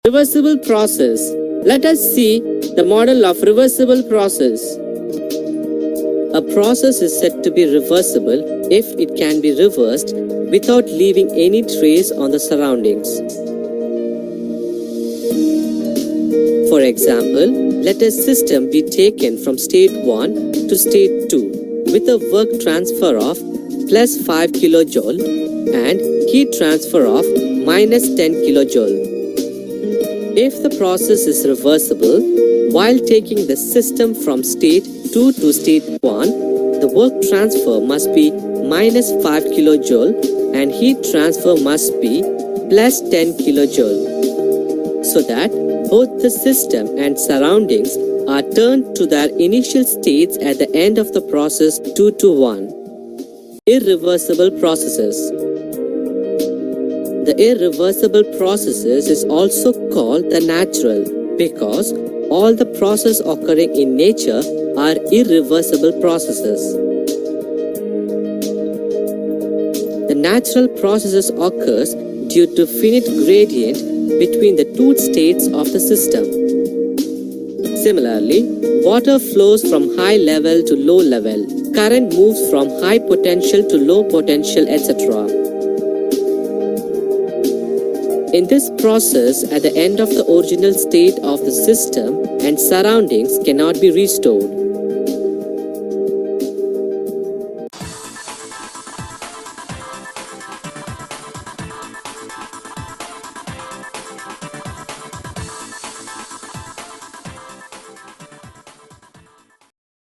Reversible process. Let us see the model of reversible process. A process is said to be reversible if it can be reversed without leaving any trace on the surroundings. For example, let a system be taken from state 1 to state 2 with a work transfer of plus 5 kJ and heat transfer of minus 10 kJ. If the process is reversible, while taking the system from state 2 to state 1, the work transfer must be minus 5 kJ and heat transfer must be plus 10 kJ, so that both the system and surroundings are turned to their initial states at the end of the process 2 to 1. Irreversible processes. The irreversible processes is also called the natural because all the processes occurring in nature are irreversible processes. The natural processes occurs due to finite gradient between the two states of the system. Similarly, water flows from high level to low level. Current moves from high potential to low potential, etc. In this process, at the end of the original state of the system and surroundings cannot be restored.